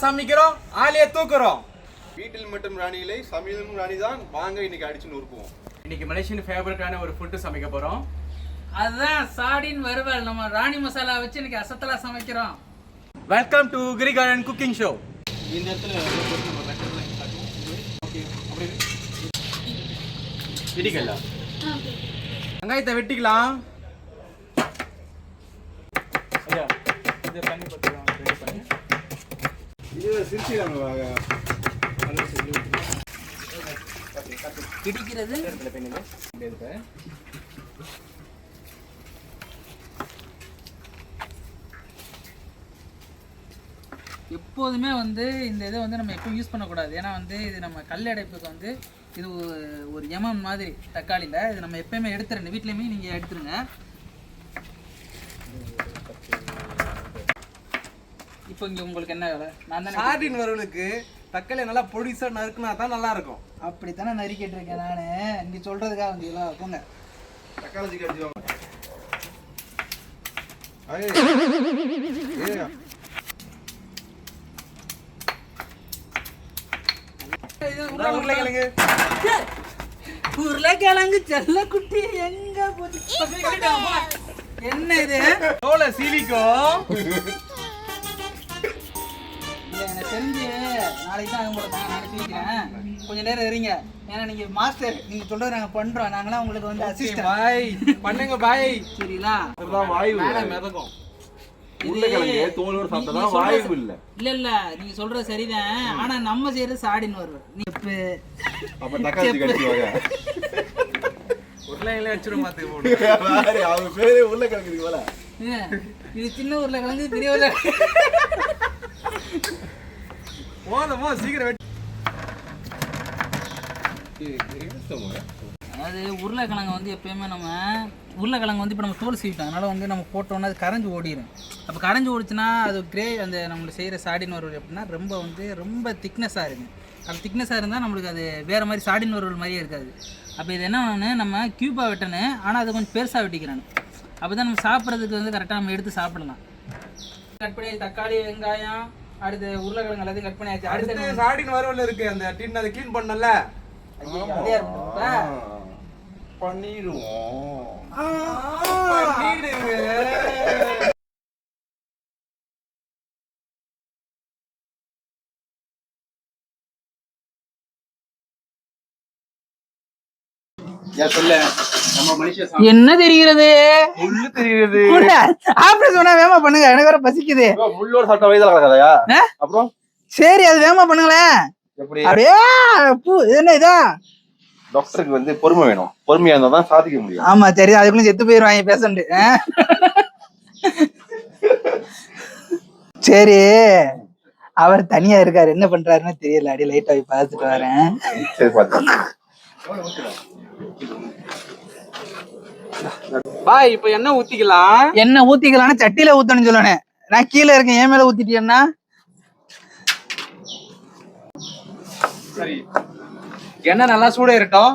சமைக்கிறோம் ஆளைய தூக்குறோம். வீட்டில் மட்டும் ராணி இல்லை, சமையலும் ராணி தான். வாங்க இன்னைக்கு அடிச்சு நொறுக்குவோம். இன்னைக்கு மலேசியன் ஃபேவரட்டான ஒரு ஃபுட் சமைக்க போறோம். அதுதான் சாடின் வறுவல். நம்ம ராணி மசாலா வச்சு இன்னைக்கு அசத்தலா சமைக்கிறோம். Welcome to Giri garden cooking show. இந்த இடத்துல வெட்டிக்கலாம். வெங்காயத்தை வெட்டிக்கலாம். பிடிக்கிறது எப்போதுமே வந்து இந்த இதை வந்து நம்ம எப்பவும் யூஸ் பண்ணக்கூடாது. ஏன்னா வந்து இது நம்ம கல் அடைப்புக்கு வந்து இது ஒரு எமம் மாதிரி தக்காளியில் இது நம்ம எப்பயுமே எடுத்துருங்க. வீட்லேயுமே நீங்கள் எடுத்துருங்க. இப்போ இங்கே உங்களுக்கு என்ன வேலை? நான் தான் சாடின் வறுவலுக்கு தக்காளி நல்லா பொடிசா நறுக்குனா தான் நல்லா இருக்கும். அப்படித்தானே நறுக்கிட்டு இருக்கேன் நான். இங்கே சொல்கிறதுக்காக வந்தீங்களா? போங்க தக்காளி கடிச்சு வாங்க. உருளைக்கிழங்கு செல்ல குட்டி எங்க என்ன இது? சீவிக்கும் எனக்கு தெரிஞ்சு நாளைக்கு தான் நாளைக்கு சீவிக்கிறேன். கொஞ்சம் நேரம் இருங்க. ஏன்னா நீங்க மாஸ்டர், நீங்க சொல்றது நாங்க பண்றோம். நாங்களாம் உங்களுக்கு வந்து அசிஸ்டன்ட். பாய் பண்ணுங்க பாய். சரிங்களா? வாயு மிதக்கும். உருளைக்கிழங்கு தோலோட சாப்பிட்டா வாயு இல்ல. இல்ல நீங்க சொல்றது சரிதான். ஆனா நம்ம செய்யறது சாடின் வருவோம். நீ அப்ப தக்காளி கடிச்சு வாங்க. உருளைக்கிழங்கு வச்சிரும் மாத்து போடு. அவங்க பேரே உருளைக்கிழங்கு இதுக்கு மேல. இது சின்ன உருளைக்கிழங்கு, பெரிய உருளைக்கிழங்கு. போதுமோ சீக்கிரம் வெட்டி. அதாவது உருளைக்கிழங்கு வந்து எப்பயுமே நம்ம உருளைக்கிழங்கு வந்து இப்போ நம்ம தோல் சீவிட்டோம். அதனால் வந்து நம்ம போட்டோன்னா அது கரைஞ்சி ஓடிடும். அப்போ கரைஞ்சி ஓடிச்சுன்னா அது அந்த நம்மளுக்கு செய்கிற சாடின் வறுவல் எப்படின்னா ரொம்ப திக்னஸாக இருக்கும். அது திக்னஸாக இருந்தால் நம்மளுக்கு அது வேறு மாதிரி சாடின் வறுவல் மாதிரியே இருக்காது. அப்போ இது என்ன பண்ணணும், நம்ம க்யூப்பாக வெட்டணும். ஆனால் அதை கொஞ்சம் பெருசாக வெட்டிக்கிறணும். அப்போ தான் நம்ம சாப்பிட்றதுக்கு வந்து கரெக்டாக நம்ம எடுத்து சாப்பிடலாம். கட் பண்ணி தக்காளி, வெங்காயம், அடுத்து உருளைக்கிழங்கு எல்லாத்தையும் கட் பண்ணியாச்சு. அடுத்து சாடின் வறுவல் இருக்கு. அந்த டின் அதை க்ளீன் பண்ணல பண்ணிடுவோம். என்ன தெரிகிறது? வேகமா பண்ணுங்க, எனக்கு வேற பசிக்குது. அப்புறம் சரி, அது வேகமா பண்ணுங்களேன். அப்படியே என்ன இதா? டாக்டருக்கு வந்து பொறுமை வேணும். பொறுமையா இருந்தா தான் சாதிக்க முடியும். ஆமா சரி, அதுக்குள்ள செத்து போயிருவாங்க பேஷண்ட். சரி, அவர் தனியா இருக்காரு, என்ன பண்றாருன்னு தெரியல. அடி லைட்டா போய் பார்த்துட்டு வரேன். சரி பாத்து பாய். இப்ப என்ன ஊத்திக்கலாம்? என்ன ஊத்திக்கலாம்னா சட்டியில ஊத்தணும்னு சொல்லணும். நான் கீழே இருக்கேன், என் மேல ஊத்திட்டேன்னா சரி. எண்ணெய் நல்லா சூடா இருக்கட்டும்.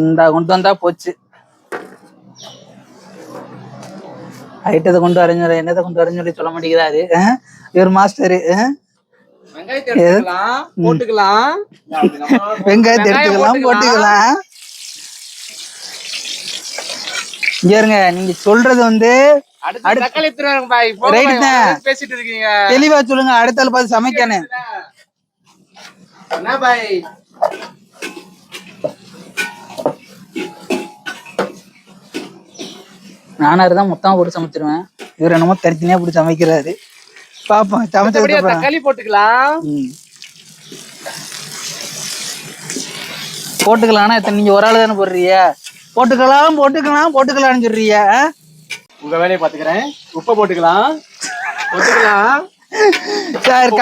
இந்த கொண்டு வந்தா போச்சு. ஐட்டத்தை கொண்டு வரேன்னு சொல்லி என்னத்தை கொண்டு வரேன்னு சொல்லி சொல்ல மாட்டேங்கிறாரு இவர் மாஸ்டரு. வெங்காயத்தை எடுத்துக்கலாம், போட்டுக்கலாம். வெங்காயத்தை எடுத்துக்கலாம், போட்டுக்கலாம். இங்க இருங்க, நீங்க சொல்றது வந்து தெளிவா சொல்லுங்க. அடுத்த பார்த்து சமைக்கணும். நானாருதான் மொத்தமா போட்டு சமைச்சிருவேன். இவர் என்னமோ தனித்தனியா போட்டு சமைக்கிறாரு. பாப்போம் சமைச்ச தக்காளி போட்டுக்கலாம். போட்டுக்கலாம். நீங்க ஒரு ஆளு தானே போடுறீங்க. போட்டுக்கலாம்னு சொல்றீங்க. உங்க வேலையை பாத்துக்கிறேன். உப்பை போட்டுக்கலாம். சார்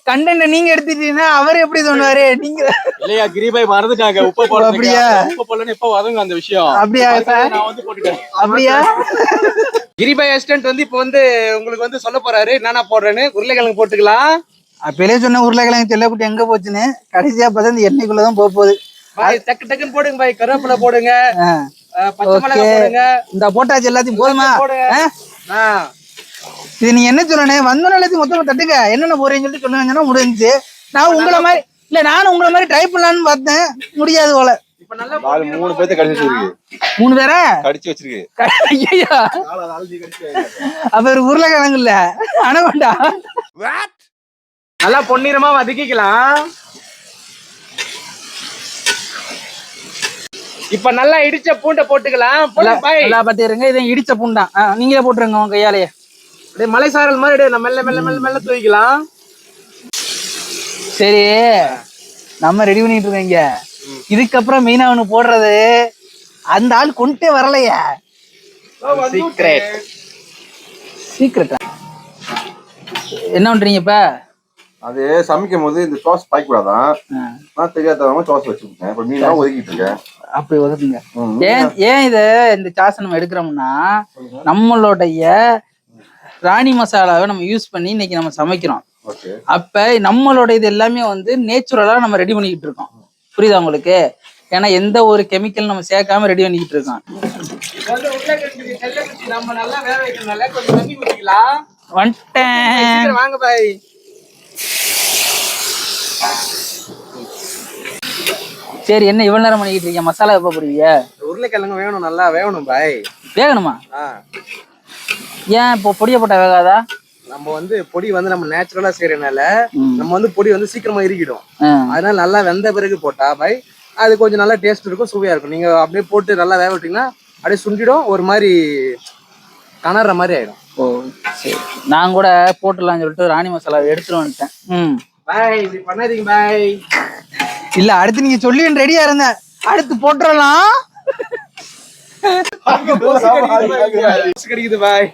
கண்டென்ட் நீங்க எடுத்துட்டீங்கன்னா அவர் எப்படி சொன்னாரு நீங்க இல்லையா கிரிபாய் மறந்துட்டாங்க உப்பு ஓ, அப்படியா? உப்பு போடலன்னு இப்ப வதங்க அந்த விஷயம் அப்படியா சார்? நான் வந்து போட்டுட்டேன். அப்படியா? கிரிபாய் அசிஸ்டன்ட் வந்து இப்போ வந்து உங்களுக்கு வந்து சொல்ல போறாரு என்னென்ன போடுறேன்னு. உருளைக்கிழங்கு போட்டுக்கலாம். அப்பலே சொன்ன உருளைக்கிழங்கு செல்லக்குட்டி எங்க போச்சுன்னு கடைசியா பார்த்தா இந்த எண்ணெய்க்குள்ளதான் போகுது. பாய் டக்கு டக்குன்னு போடுங்க பாய். கருவேப்பிலை போடுங்க, ஆ, பச்சை மிளகாய் போடுங்க. இந்த போட்டாச்சு எல்லாத்தையும் போதுமா? போடுங்க. ஆ? இது நீங்க என்ன சொல்லணும், வந்தோன்னு எல்லாத்தையும் மொத்தமா தட்டுங்க, என்னென்ன போறீங்கன்னு சொல்லிட்டு சொல்லுங்கன்னா முடிஞ்சுச்சு. நான் உங்களை மாதிரி இல்ல, நானும் உங்களை மாதிரி ட்ரை பண்ணலான்னு பார்த்தேன், முடியாது போல. இப்ப நல்லா 3 பேர்த்த கடிச்சு வச்சிருக்கு 3 பேரா கடிச்சு வச்சிருக்கு ஐயா, அப்ப ஒரு உருளைக்கிழங்கு இல்ல அனகொண்டா. நல்லா பொன்னிறமா வதக்கிக்கலாம். இப்ப நல்லா இடிச்ச பூண்டை போட்டுக்கலாம். போடுங்க பாய். நல்லா பாத்துருங்க, இதை இடிச்ச பூண்டான். நீங்களே போட்டுருங்க உங்க கையாலேயே. அப்படியே மலை சாரல் மாதிரி அப்படியே நம்ம மெல்ல மெல்ல மெல்ல மெல்ல தூக்கிக்கலாம். சரி, நம்ம ரெடி பண்ணிட்டு இருக்கோங்க. இதுக்கப்புறம் மெயினா ஒண்ணு போடுறது, அந்த ஆள் கொண்டே வரலையா? சீக்ரெட். சீக்கிரட்டா என்ன பண்றீங்க இப்ப? அது சமைக்கும் போது இந்த சாஸ் பாய்க்க கூடாதான், நான் தெரியாதவங்க சாஸ் வச்சுருக்கேன். இப்ப மீன் தான் ஒதுக்கிட்டு இருக்கேன். அப்படி ஒதுக்குங்க. ஏன் இத இந்த சாஸ் நம்ம எடுக்கிறோம்னா, நம்மளுடைய ராணி மசாலாவை நம்ம யூஸ் பண்ணி இன்னைக்கு நம்ம சமைக்கிறோம். அப்ப நம்மளோட இது எல்லாமே வந்து நேச்சுரலா நம்ம ரெடி பண்ணிக்கிட்டு இருக்கோம். புரியுதா உங்களுக்கு? ஏன்னா எந்த ஒரு கெமிக்கல் நம்ம சேர்க்காம ரெடி பண்ணிக்கிட்டு இருக்கோம். நம்ம நல்லா வேக வைக்கிறதுனால கொஞ்சம் தண்ணி ஊத்திக்கலாம். வந்துட்டேன், வாங்க பாய். சரி. என்ன இவ்வளவு நேரம் பண்ணிக்கிட்டு இருக்கீங்க? மசாலா எப்ப போடுவீங்க? உருளைக்கிழங்கு வேணும், நல்லா வேகணும் பாய். வேகணுமா? ஏன் இப்போ பொடியை போட்டா வேகாதா? நம்ம வந்து பொடி வந்து நம்ம நேச்சுரலா செய்யறதுனால நம்ம வந்து பொடி வந்து சீக்கிரமா இறுக்கிடும். ஆ. அதனால நல்லா வெந்த பிறகு போட்டா பாய் அது கொஞ்சம் நல்லா டேஸ்ட் இருக்கும், சுவையா இருக்கும். நீங்க அப்படியே போட்டு நல்லா வேக விட்டீங்கன்னா அப்படியே சுண்டிடும், ஒரு மாதிரி கணற மாதிரி ஆயிடும். ஓ சரி, நான் கூட போட்டுடலாம்னு சொல்லிட்டு ராணி மசாலா எடுத்துட்டு வந்துட்டேன். பாய் இப்படி பண்ணாதீங்க பாய். இல்ல, அடுத்து நீங்க சொல்லி ரெடியா இருந்தேன், அடுத்து போட்டுடலாம். கிடைக்குது பாய்.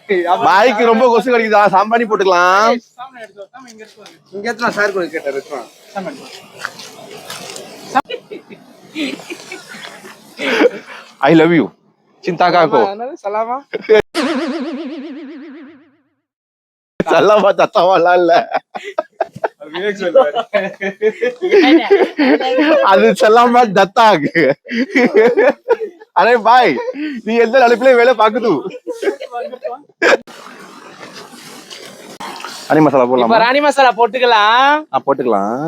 பாய்க்கு ரொம்ப கொசு கடிக்குதா, சாம்பாணி போட்டுக்கலாம். இங்க எத்தனை சார் கூட கேட்டாரு. I love you Sintha cacao. Salama சல்லாமா தத்தாவாலாம் இல்ல, அது சல்லாமா தத்தாக். அரே பாய், நீ எந்த நிலைப்பிலே வேலை பாக்குது. ராணி மசாலா போடலாம். இப்ப ராணி மசாலா போட்டுக்கலாம். போட்டுக்கலாம்.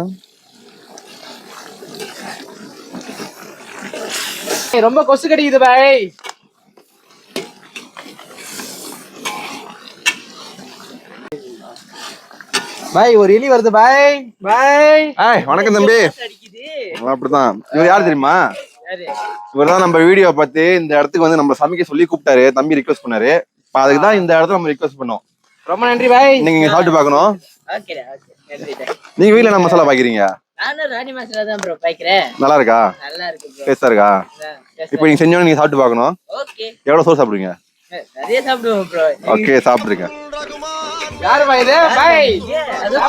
ரொம்ப கொசு கடிக்குது பாய். பாய் ஒரு எலி வருது பாய். பாய் வணக்கம் தம்பி. அப்படிதான். இவர் யாரு தெரியுமா? இவர்தான் நம்ம வீடியோ பார்த்து இந்த இடத்துக்கு வந்து நம்ம சமைக்க சொல்லி கூப்பிட்டாரு. தம்பி ரிக்வெஸ்ட் பண்ணாரு. அதுக்குதான் இந்த இடத்துல நம்ம ரிக்வெஸ்ட் பண்ணோம். ரொம்ப நன்றி பாய். நீங்க இங்க சாப்பிட்டு பாக்கணும். நீங்க வீட்டுல என்ன மசாலா பாக்கிறீங்க? ராணி மசாலா தான் ப்ரோ பாய்க்கிறேன். நல்லா இருக்கா? நல்லா இருக்கு ப்ரோ. டேஸ்டா இருக்கா? இப்போ நீங்க செஞ்சோன்னு நீங்க சாப்பிட்டு பாக்கணும். ஓகே. எவ்வளவு சோறு சாப்பிடுவீங்க? நிறைய சாப்பிடுவோம் ப்ரோ. ஓகே, சாப்பிடுங்க. யாரு பாய் இது? பாய்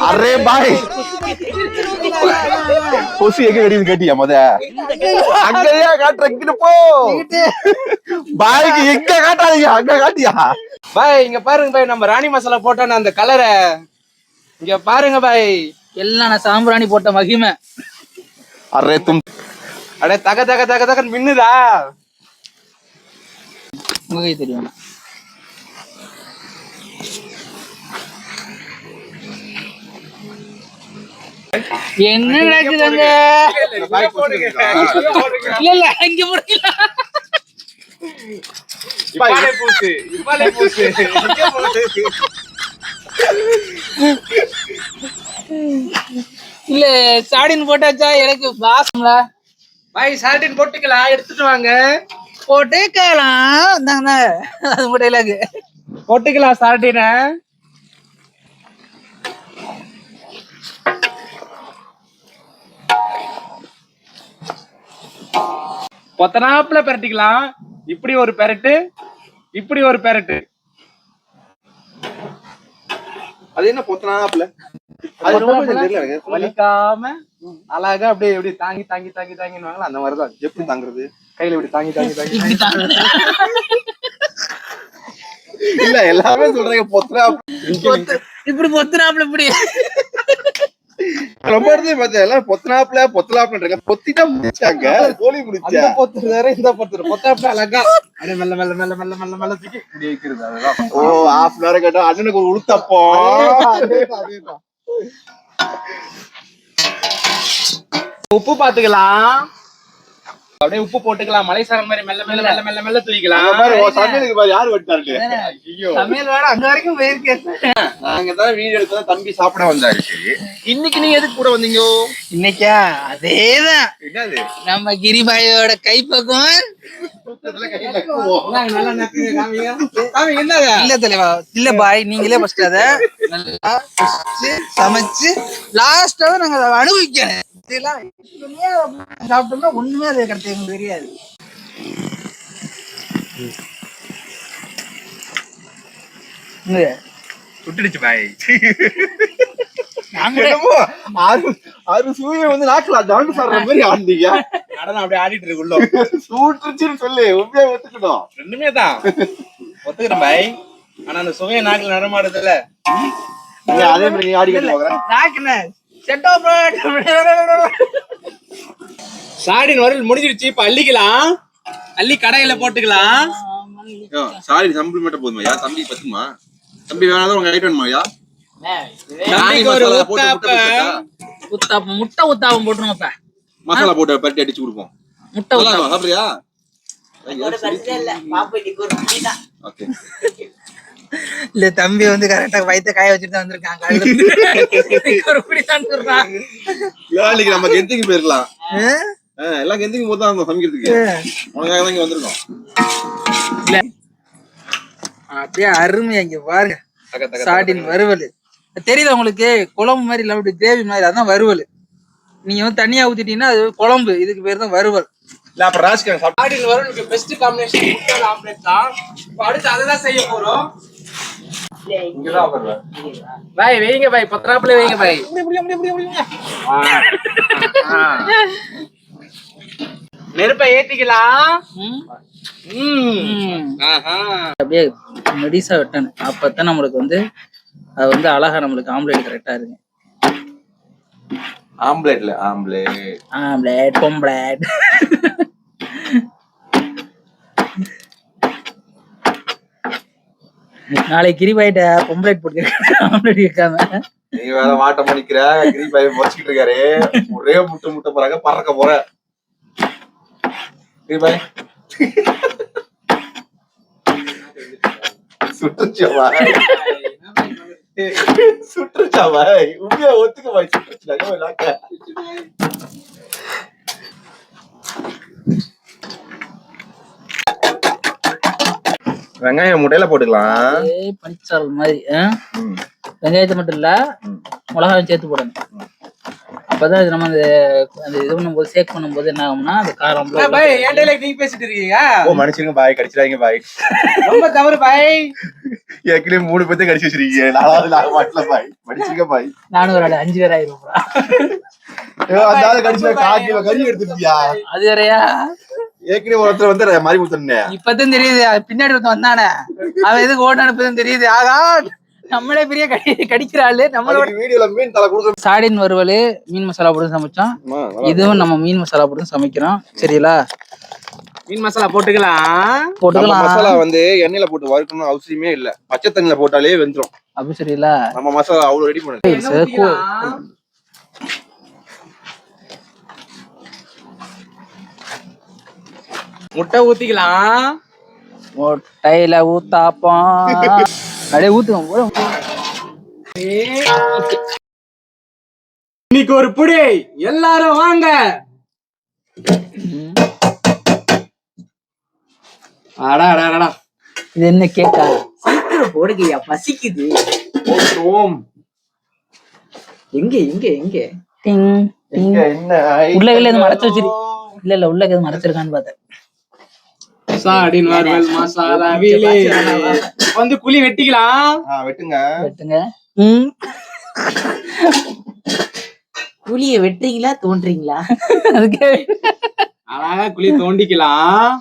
அரே பாய், கொசு எங்க கடிக்குது கேட்டியா? அங்கேயே காட்டுறேன் போ. பாய்க்கு எங்க காட்டாதீங்க, அங்க காட்டியா? பாய் இங்க பாருங்க பாய், நம்ம ராணி மசாலா போட்டோன்னு அந்த கலரை இங்க பாருங்க பாய். எல்லாம் நான் சாம்பிராணி போட்ட மகிமை. அரே தும் அடே தக தக தக தகன்னு மின்னுதா? உங்க கை தெரியும். என்ன நடக்குதுங்க? இல்ல இல்ல, இங்க போடுங்க. இப்பாலே பூசு, இப்பாலே பூசு. இல்ல சாடின் போட்டாச்சா? எனக்கு வாசம்ல. பாய் சால்டின் போட்டுக்கலாம், எடுத்துட்டு வாங்க. போட்டுக்கலாம் தாங்க, அது மட்டும் இல்ல. போட்டுக்கலாம் சால்டின. பொத்தனாப்புல பெரட்டிக்கலாம். இப்படி ஒரு பெரட்டு, இப்படி ஒரு பெரட்டு. அது என்ன பொத்தனாப்புல? அது ரொம்ப தெரியல எனக்கு. வலிக்காம அழகா அப்படியே எப்படி தாங்கி தாங்கி தாங்கி தாங்கினுவாங்களா அந்த மாதிரிதான். எப்படி தாங்குறது? கையில இப்படி தாங்கி தாங்கி தாங்கி இப்படி தாங்க. இல்ல எல்லாமே சொல்றாங்க பொத்துனா. இப்படி பொத்துனாப்புல இப்படி ரொம்ப இடத்துல பார்த்தேன் எல்லாம் பொத்தனாப்ல பொத்தலாப்லன்றாங்க. பொத்திட்டா முடிச்சாங்க, கோழி முடிச்சா. அந்த பொத்துரு வேற இந்த பொத்துரு பொத்தாப்புல அழகா அப்படியே மெல்ல மெல்ல மெல்ல மெல்ல மெல்ல மெல்ல தூக்கி இப்படி வைக்கிறது. அதுதான் ஓ half an hour கேட்டா அண்ணனுக்கு ஒரு உளுத்தப்பம். அதேதான். உப்பு பாத்துக்கலாம், அப்படியே உப்பு போட்டுக்கலாம். மலைசாரல் மாதிரி மெல்ல மெல்ல மெல்ல மெல்ல மெல்ல தூக்கிக்கலாம். அங்க பாரு உன் சமையலுக்கு பாரு யாரு வெட்டாரு. ஐயோ சமையல் வேலை அங்க வரைக்கும் போயிருக்கேன். நாங்க தான் வீடியோ எடுத்தா தம்பி சாப்பிட வந்தாரு. சரி இன்னைக்கு நீங்க எதுக்கு கூட வந்தீங்க? இன்னைக்கா அதேதான் என்னது நம்ம கிரிபாயோட கைப்பக்கம். நல்லா நக்குங்க, காமிங்க காமிங்க. என்னங்க இல்ல தலைவா, இல்ல பாய், நீங்களே ஃபர்ஸ்ட் அத நல்லா சமைச்சு லாஸ்டா நாங்க அதை அனுபவிக்கணும். இதெல்லாம் சாப்பிட்டோம்னா ஒண்ணுமே அது கிடைச்சது எங்களுக்கு தெரியாது. சுட்டுடுச்சு பாய். நாங்களே என்னமோ ஆறு சூரிய வந்து நாக்குல டாண்டு சாடுற மாதிரி ஆடுனீங்க. நடனம் அப்படியே ஆடிட்டு இருக்கு உள்ள. சூட்டுச்சுன்னு சொல்லு, உண்மையா ஒத்துக்கணும். ரெண்டுமே தான் ஒத்துக்கிறேன் பாய். ஆனா அந்த சுவைய நாக்குல நடமாடுதுல்ல. நீங்க அதே மாதிரி நீங்க ஆடி கட்டி பாக்குறேன். நாக்குன செட்டோ சாடின் வரல் முடிஞ்சிருச்சு. இப்ப அள்ளிக்கலாம், அள்ளி கடையில போட்டுக்கலாம். சாரி சம்பிள் மட்டும் போதுமாயா? தம்பி பத்துமா? தம்பி வேணாதான் உங்க ஐட்டம் வேணுமாயா? தம்பிக்கு ஒரு ஊத்தாப்பம், முட்டை ஊத்தாப்பம் போட்டுருங்கப்ப. மசாலா போட்டு பரட்டி அடிச்சு கொடுப்போம். முட்டை நல்லா ஊத்தாப்பம் சாப்பிடுறியா? அதோட பிரச்சனை இல்ல. பாப்பா ஒரு முடிதான். ஓகே. இல்ல தம்பி வந்து கரெக்டா வயித்த காய வச்சுட்டு தான் வந்திருக்காங்க. ஒரு குடிதான் சொல்றான். இன்னைக்கு நம்ம கெந்திக்கு போயிருக்கலாம். எல்லாம் கெந்திக்கு போது தான் சமைக்கிறதுக்கு உனக்காக தான் இங்க வந்திருக்கோம். அப்படியே அருமையா இங்க பாருங்க. சாடின் வறுவல் தெரியுதா உங்களுக்கு? குழம்பு மாதிரி இல்ல, அப்படி கிரேவி மாதிரி. அதான் வறுவல். நீங்க வந்து தனியா ஊத்திட்டீங்கன்னா அது குழம்பு, இதுக்கு பேர் தான் வறுவல். இல்ல அப்ப ராஜ்கிரண் சாடின் வரலுக்கு பெஸ்ட் காம்பினேஷன் முட்டை ஆம்லெட் தான். இப்ப அடுத்து அததான் செய்ய போறோம். இங்கதான் வருவேன். பாய் வைங்க பாய், பத்திராப்புல வைங்க பாய். நெருப்பை ஏத்திக்கலாம். அப்படியே மெடிசா வெட்டணும். அப்பதான் நம்மளுக்கு வந்து அது வந்து அழகா நம்மளுக்கு ஆம்லேட் கரெக்டா இருக்கு. ஆம்லேட்ல ஆம்லேட் ஆம்லேட் பொம்ப்ளேட். நாளைக்கு கிரிபாயிட்ட பொம்ப்ளேட் போட்டு ஆம்லேட் இருக்காம நீ வேற மாட்ட மணிக்கிற கிரி பைய முறைச்சிட்டு இருக்காரு. ஒரே முட்டை போறாங்க, பறக்க போற கிரி பாய். சுற்றுச்சா சுற்றுச்சா பாய், உண்மையா ஒத்துக்க பாய். சுற்றுச்சா வெங்காயம் முட்டையில போட்டுக்கலாம். பனிச்சால் மாதிரி. வெங்காயத்தை மட்டும் இல்ல, மிளகாயும் சேர்த்து போடணும். அப்பதான் இது நம்ம அந்த இது பண்ணும்போது சேக் பண்ணும்போது என்ன ஆகும்னா அது காரம். பாய் ஏன்டா நீங்க பேசிட்டு இருக்கீங்க? ஓ மனுஷங்க பாய் கடிச்சிடாதீங்க பாய். ரொம்ப தவறு பாய். ஏற்கனவே 3 பேர்த்த கடிச்சு வச்சிருக்கீங்க. 4வது நான் மாட்டல பாய். மனுஷங்க பாய். நானும் ஒரு 5 பேர் ஆயிரும். அந்த ஆளு கடிச்சு 1/4 கிலோ கறி எடுத்துட்டியா? அது வேறையா? ஏற்கனவே ஒருத்தர் வந்து மாதிரி ஊத்துனே. இப்பதான் தெரியுது பின்னாடி ஒருத்தன் வந்தானே, அவன் எதுக்கு ஓடான்னு இப்பதான் தெரியுது. ஆகா நம்மளே பெரிய கடிக்கிறாள். நம்மளோட வீடியோல மீன் தலை கொடுக்க. சாடின் வறுவல் மீன் மசாலா போட்டு சமைச்சோம். இதுவும் நம்ம மீன் மசாலா போட்டு சமைக்கிறோம். சரிங்களா? மீன் மசாலா போட்டுக்கலாம். மசாலா வந்து எண்ணெயில போட்டு வறுக்கணும் அவசியமே இல்ல. பச்சை தண்ணியில போட்டாலே வெந்துரும். அப்படி சரிங்களா? நம்ம மசாலா அவ்வளவு ரெடி பண்ணுது. முட்டை ஊத்திக்கலாம். முட்டையில ஊத்தாப்பம் அப்படியே ஊத்துவோம். இன்னைக்கு ஒரு புடி, எல்லாரும் வாங்க. அடா இது என்ன கேக்கா? சீக்கிரம் போடுங்கய்யா, பசிக்குது. ஓம் எங்க எங்க எங்க டிங் டிங். என்ன உள்ளகையில எதுவும் மறைச்சு வச்சிரு. இல்ல உள்ளக எதுவும் மறைச்சிருக்கான்னு பார்த்தேன். சாடின் வறுவல் மசாலாவிலே வந்து குழி வெட்டிக்கலாம். வெட்டுங்க வெட்டுங்க. புளிய வெட்டுறீங்களா தோன்றீங்களா? அதுக்கே அழகா குழி தோண்டிக்கலாம்.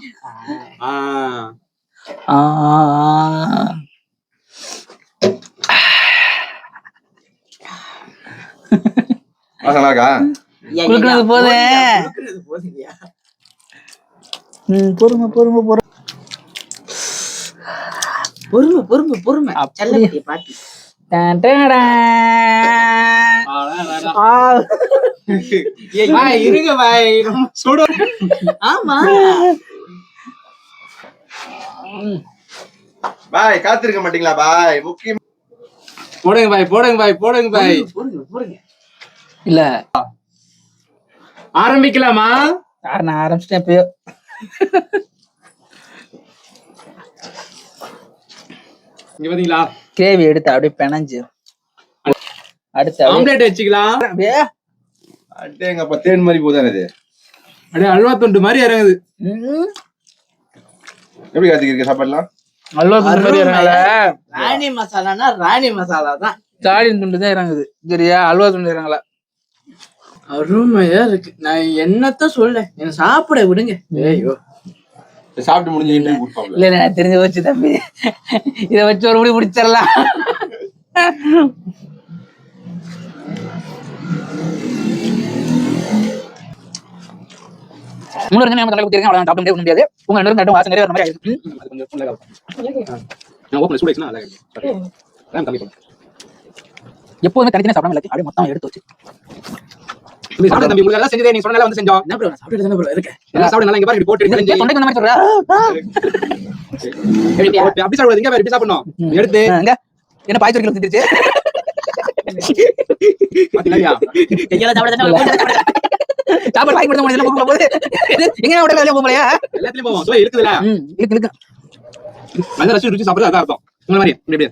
வாசனை இருக்கா? குளுக்குறது போதே. போதுங்கய்யா. பொறுமை பொறுமை பொறுமை. பொறுமை பொறுமை பொறுமை. அப்படியே. செல்லக்குட்டியை பாத்து. இருங்க பாய், சுடு. ஆமா பாய் காத்திருக்க மாட்டீங்களா பாய்? முக்கியம் போடுங்க பாய், போடுங்க பாய், போடுங்க பாய். போடுங்க போடுங்க. இல்ல ஆரம்பிக்கலாமா? நான் ஆரம்பிச்சிட்டேன் எப்பயோ. இங்க பாத்தீங்களா, கிரேவி எடுத்து அப்படியே பெனஞ்சு அடுத்து ஆம்லெட் வச்சுக்கலாம். அடேங்கப்பா, தேன் மாதிரி போதானே இது? அப்படியே அல்வா தொண்டு மாதிரி இறங்குது. எப்படி காத்திருக்க சாப்பாடுலாம்? அல்வா துண்டு மாதிரி இறங்கல, ராணி மசாலானா ராணி மசாலா தான். ஸ்டாலின் துண்டு தான் இறங்குது. சரியா, அல்வா துண்டு இறங்கல. அருமையா இருக்கு. நான் என்னத்த சொல்ல, என்ன சாப்பிட விடுங்க. ஐயோ சாப்பிட்டு முடிஞ்சு இன்டர்வியூ கொடுப்பாங்க. இல்ல நான் தெரிஞ்சு போச்சு தம்பி, இதை வச்சு ஒரு முடி முடிச்சிடலாம். முன்னூறு நம்ம தலைக்கு தெரியும், அவ்வளவு சாப்பிட முடியாது. உங்க ரெண்டு நட்டும் வாசம் நிறைய வர மாதிரி ஆயிடுச்சு. அது கொஞ்சம் full-ஆ இருக்கும். நான் open சூடு வச்சுனா அழகா இருக்கும். அதான் கம்மி பண்ணு. எப்போதுமே தனித்தனி சாப்பிடாம எல்லாத்தையும் அப்படியே மொத்தம் எடுத்து வச்சு இப்படி சாப்பிட தம்பி, உங்களுக்கு எல்லாம் செஞ்சதே நீ சொன்னல வந்து செஞ்சோம். என்ன ப்ரோ, சாப்பிட்டு தானே ப்ரோ இருக்கேன். எல்லாம் சாப்பிட நல்லா இங்க பாரு, இப்படி போட்டு செஞ்சு. தொண்டைக்கு வந்த மாதிரி சொல்ற. அப்படி சாப்பிடுறது இங்க பாரு, இப்படி சாப்பிடணும். எடுத்து எங்க என்ன பாய்ச்சல் வைக்கல செஞ்சிருச்சு. பாத்தீங்களா? கையால சாப்பிட தானே சாப்பாடு வாங்கி கொடுத்த முடியல போகும்போது எங்க உடனே வெளியே போகலையா? எல்லாத்துலயும் போவோம். சுவை இருக்குதுல, இருக்கு இருக்கு. நல்லா ரசிச்சு ருசி சாப்பிடுறது அதான் அர்த்தம். உங்களை மாதிரி இப்படி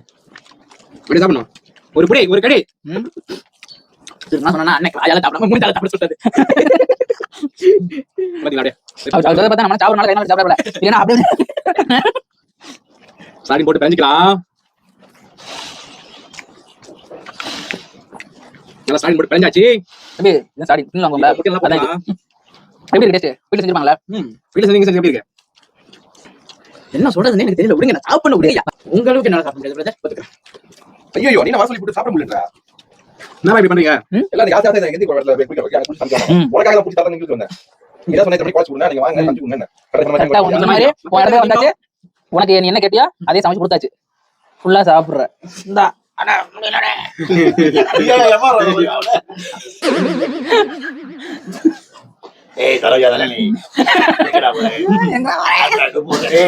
இப்படி சாப்பிடணும். ஒரு புடி, ஒரு கடி. நான் சொன்னா அன்னைக்கு வாயால சாப்பிடாம மூஞ்சால சாப்பிட சொல்றது. பாத்தீங்களா? அப்படியே அவர் சொல்றத பார்த்தா நம்ம சாப்பிடறனால என்ன சாப்பிடல. ஏன்னா அப்படியே சாடி போட்டு பெஞ்சிக்கலாம். நல்லா சாடி போட்டு பெஞ்சாச்சு. தம்பி இதான் சாடி தின்னுவாங்கல. அதான் இது. எப்படி இருக்கு டேஸ்ட்? வீட்ல செஞ்சிருப்பாங்களா? வீட்டுல செஞ்சீங்க, செஞ்சு எப்படி இருக்கு? என்ன சொல்றதுன்னு எனக்கு தெரியல. விடுங்க, நான் சாப்பிட முடியாது. உங்களுக்கு என்னால சாப்பிட முடியாது பிரதர். பாத்துக்கிறேன். ஐயோ, நீ வாசல் போட்டு சாப்பிட முடியல. என்ன இப்படி பண்றீங்க? எல்லாம் நீ ஆசை எங்க ஒரு இடத்துல போய் குடிக்க குடிச்சு தந்தாங்க. உனக்காக தான் புடிச்சு தரேன் நீங்க வந்தேன். நீங்க தான் சொன்னீங்க குடிச்சு கொடுங்க, நீங்க வாங்க செஞ்சு கொடுங்க. கரெக்டா உங்க மாதிரி உன் இடத்துல வந்தாச்சு. உனக்கு நீ என்ன கேட்டியா அதே சமைச்சு கொடுத்தாச்சு. ஃபுல்லா சாப்பிடுற. இந்தா அண்ணா முடியலடே. ஏய் தரஜாதல நீ எங்கடா போற? எங்க வர? அங்க போறே.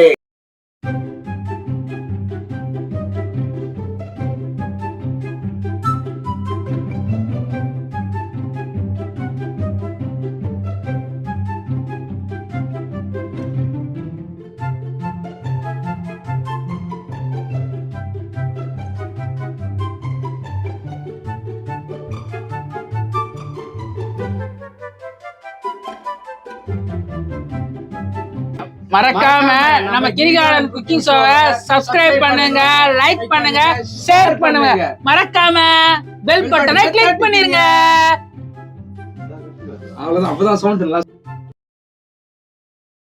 மறக்காம நம்ம கிரிகாலன் குக்கிங் ஷோவை சப்ஸ்கிரைப் பண்ணுங்க, லைக் பண்ணுங்க, ஷேர் பண்ணுங்க. மறக்காம பெல் பட்டனை கிளிக் பண்ணிருங்க. அவ்வளவுதான், அப்பதான் சவுண்ட் நல்லா